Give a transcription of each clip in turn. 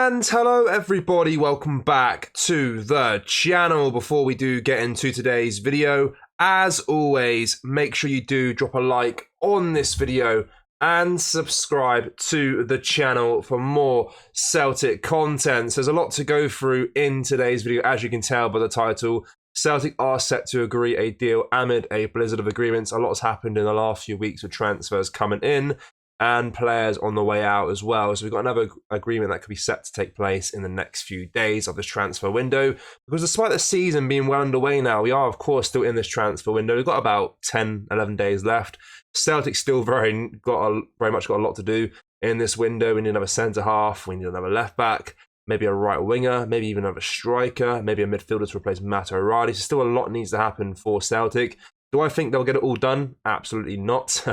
And hello everybody, welcome back to the channel. Before we do get into today's video, as always, make sure you do drop a like on this video and subscribe to the channel for more Celtic content. So there's a lot to go through in today's video, as you can tell by the title. Celtic are set to agree a deal amid a blizzard of agreements. A lot has happened in the last few weeks with transfers coming in and players on the way out as well. So we've got another agreement that could be set to take place in the next few days of this transfer window. Because despite the season being well underway now, we are, of course, still in this transfer window. We've got about 10, 11 days left. Celtic still very much got a lot to do in this window. We need another centre-half. We need another left-back. Maybe a right winger. Maybe even another striker. Maybe a midfielder to replace Matt O'Reilly. So still a lot needs to happen for Celtic. Do I think they'll get it all done? Absolutely not.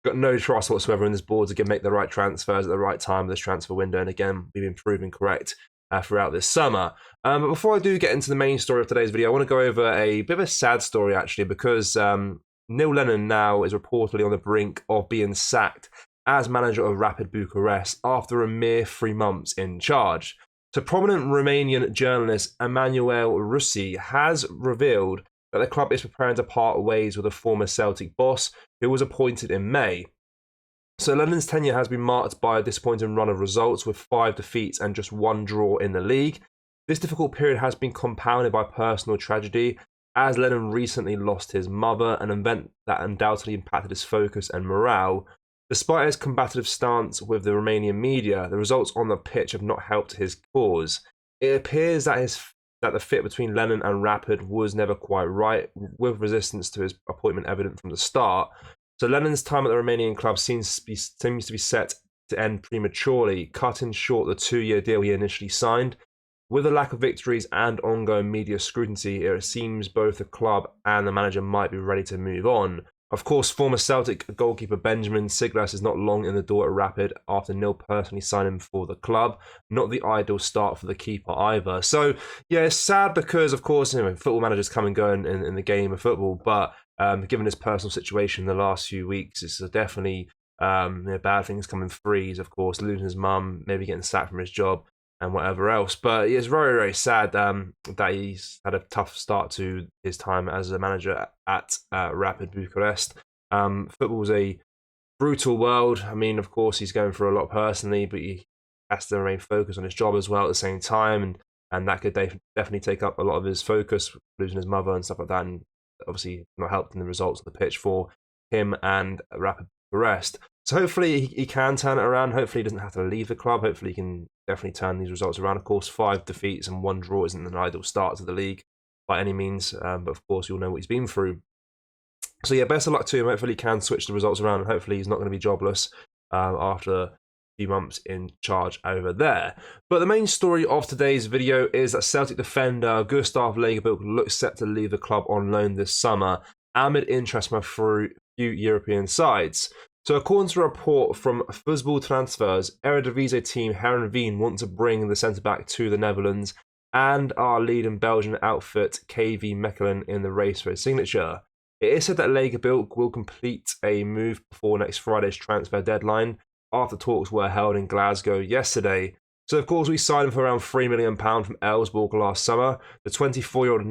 Got no trust whatsoever in this board to make the right transfers at the right time of this transfer window. And again, we've been proven correct throughout this summer. But before I do get into the main story of today's video, I want to go over a bit of a sad story, actually, because Neil Lennon now is reportedly on the brink of being sacked as manager of Rapid Bucharest after a mere 3 months in charge. So prominent Romanian journalist Emanuel Russi has revealed that the club is preparing to part ways with a former Celtic boss who was appointed in May. So Lennon's tenure has been marked by a disappointing run of results with 5 defeats and just 1 draw in the league. This difficult period has been compounded by personal tragedy, as Lennon recently lost his mother, an event that undoubtedly impacted his focus and morale. Despite his combative stance with the Romanian media, the results on the pitch have not helped his cause. It appears that the fit between Lennon and Rapid was never quite right, with resistance to his appointment evident from the start. So Lennon's time at the Romanian club seems to be set to end prematurely, cutting short the 2-year deal he initially signed. With a lack of victories and ongoing media scrutiny, it seems both the club and the manager might be ready to move on. Of course, former Celtic goalkeeper Benjamin Siglas is not long in the door at Rapid after Neil personally signed him for the club. Not the ideal start for the keeper either. So, yeah, it's sad because, of course, football managers come and go in the game of football, but given his personal situation in the last few weeks, it's definitely bad things coming free. He's, of course, losing his mum, maybe getting sacked from his job and whatever else. But it's very, very sad that he's had a tough start to his time as a manager at Rapid Bucharest. Football's a brutal world. I mean, of course, he's going through a lot personally, but he has to remain focused on his job as well at the same time. And that could definitely take up a lot of his focus, losing his mother and stuff like that. And obviously not helped in the results of the pitch for him and Rapid Bucharest. So hopefully he can turn it around. Hopefully he doesn't have to leave the club. Hopefully he can definitely turn these results around. Of course, 5 defeats and 1 draw isn't an ideal start to the league by any means. But of course, you'll know what he's been through. So yeah, best of luck to him. Hopefully he can switch the results around and hopefully he's not going to be jobless after a few months in charge over there. But the main story of today's video is that Celtic defender Gustav Lagerbielke looks set to leave the club on loan this summer amid interest from a few European sides. So according to a report from Football Transfers, Eredivisie team Heerenveen want to bring the centre-back to the Netherlands and are leading Belgian outfit KV Mechelen in the race for his signature. It is said that Lagerbielke will complete a move before next Friday's transfer deadline after talks were held in Glasgow yesterday. So of course we signed him for around £3 million from Elfsborg last summer. The 24-year-old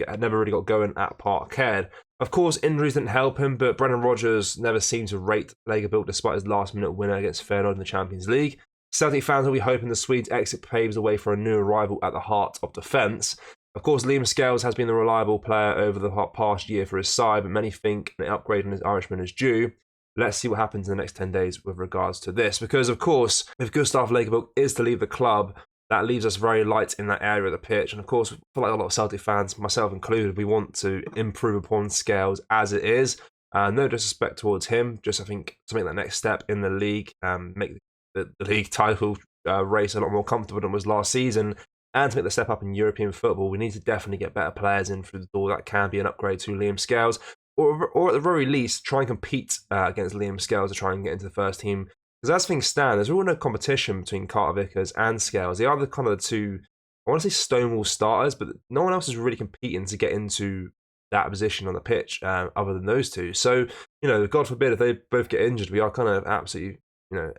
had never really got going at Parkhead. Of course, injuries didn't help him, but Brendan Rodgers never seemed to rate Lagerbielke despite his last-minute winner against Feyenoord in the Champions League. Celtic fans will be hoping the Swede's exit paves the way for a new arrival at the heart of defence. Of course, Liam Scales has been the reliable player over the past year for his side, but many think an upgrade on his Irishman is due. Let's see what happens in the next 10 days with regards to this, because, of course, if Gustav Lagerbielke is to leave the club, that leaves us very light in that area of the pitch. And of course, I feel like a lot of Celtic fans, myself included, we want to improve upon Scales as it is. No disrespect towards him, just I think to make that next step in the league, make the league title race a lot more comfortable than it was last season, and to make the step up in European football, we need to definitely get better players in through the door. That can be an upgrade to Liam Scales, or at the very least, try and compete against Liam Scales to try and get into the first team. Because as things stand, there's really no competition between Carter Vickers and Scales. They are the kind of the two, I want to say Stonewall starters, but no one else is really competing to get into that position on the pitch other than those two. So, God forbid if they both get injured, we are kind of absolutely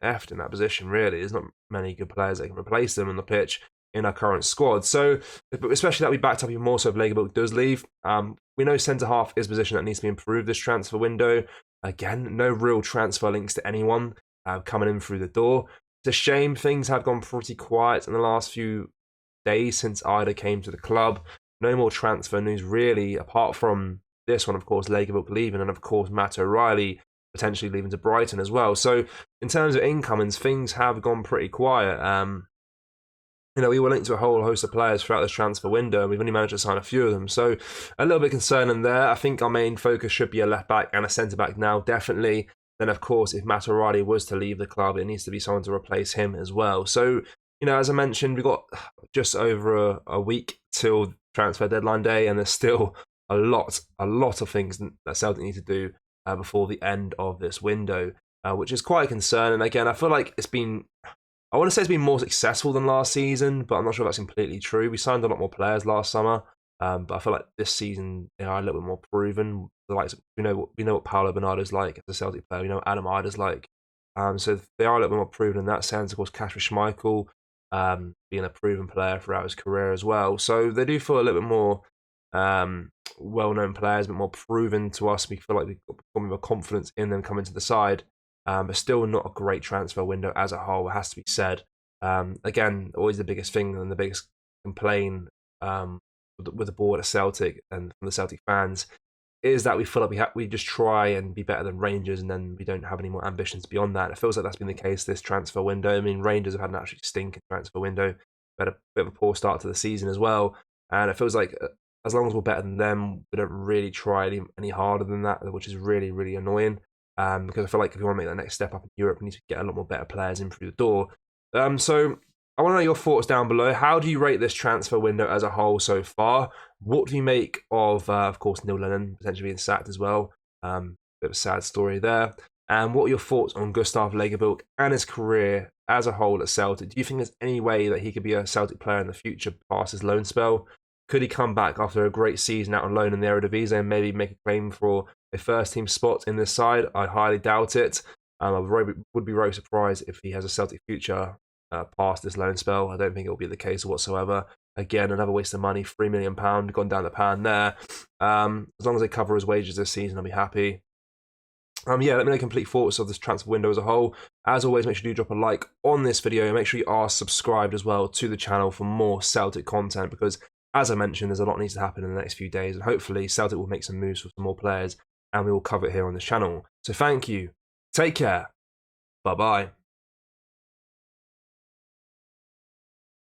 effed in that position, really. There's not many good players that can replace them on the pitch in our current squad. So, especially that we backed up even more so if Lagerbielke does leave. We know centre-half is a position that needs to be improved this transfer window. Again, no real transfer links to anyone coming in through the door. It's a shame things have gone pretty quiet in the last few days since Ida came to the club. No more transfer news, really, apart from this one, of course, Lagerbielke leaving, and of course, Matt O'Reilly potentially leaving to Brighton as well. So, in terms of incomings, things have gone pretty quiet. We were linked to a whole host of players throughout this transfer window, and we've only managed to sign a few of them. So, a little bit concerning there. I think our main focus should be a left back and a centre back now, definitely. Then, of course, if Matt O'Reilly was to leave the club, it needs to be someone to replace him as well. So, as I mentioned, we've got just over a week till transfer deadline day, and there's still a lot of things that Celtic need to do before the end of this window, which is quite concerning. Again, I feel like I want to say it's been more successful than last season, but I'm not sure if that's completely true. We signed a lot more players last summer, but I feel like this season they are a little bit more proven. The likes, we know what Paulo Bernardo's like as a Celtic player. We know what Adam Ida's like. So they are a little bit more proven in that sense. Of course, Kasper Schmeichel being a proven player throughout his career as well. So they do feel a little bit more well-known players, a bit more proven to us. We feel like we've got more confidence in them coming to the side. But still not a great transfer window as a whole, it has to be said. Again, always the biggest thing and the biggest complaint with the board at Celtic and from the Celtic fans is that we feel like we just try and be better than Rangers, and then we don't have any more ambitions beyond that. It feels like that's been the case this transfer window. I mean, Rangers have had an absolute stinking transfer window, had a bit of a poor start to the season as well, and it feels like as long as we're better than them, we don't really try any harder than that, which is really, really annoying. Because I feel like if we want to make that next step up in Europe, we need to get a lot more better players in through the door. So I want to know your thoughts down below. How do you rate this transfer window as a whole so far? What do you make of course, Neil Lennon potentially being sacked as well? Bit of a sad story there. And what are your thoughts on Gustav Lagerbielke and his career as a whole at Celtic? Do you think there's any way that he could be a Celtic player in the future past his loan spell? Could he come back after a great season out on loan in the Eredivisie and maybe make a claim for a first-team spot in this side? I highly doubt it. I would be very surprised if he has a Celtic future past this loan spell. I don't think it will be the case whatsoever. Again, another waste of money, £3 million gone down the pan there. As long as they cover his wages this season, I'll be happy. Let me know complete thoughts of this transfer window as a whole. As always, make sure you drop a like on this video. Make sure you are subscribed as well to the channel for more Celtic content, because as I mentioned, there's a lot needs to happen in the next few days, and hopefully Celtic will make some moves with some more players, and we will cover it here on this channel. So thank you, take care, bye-bye.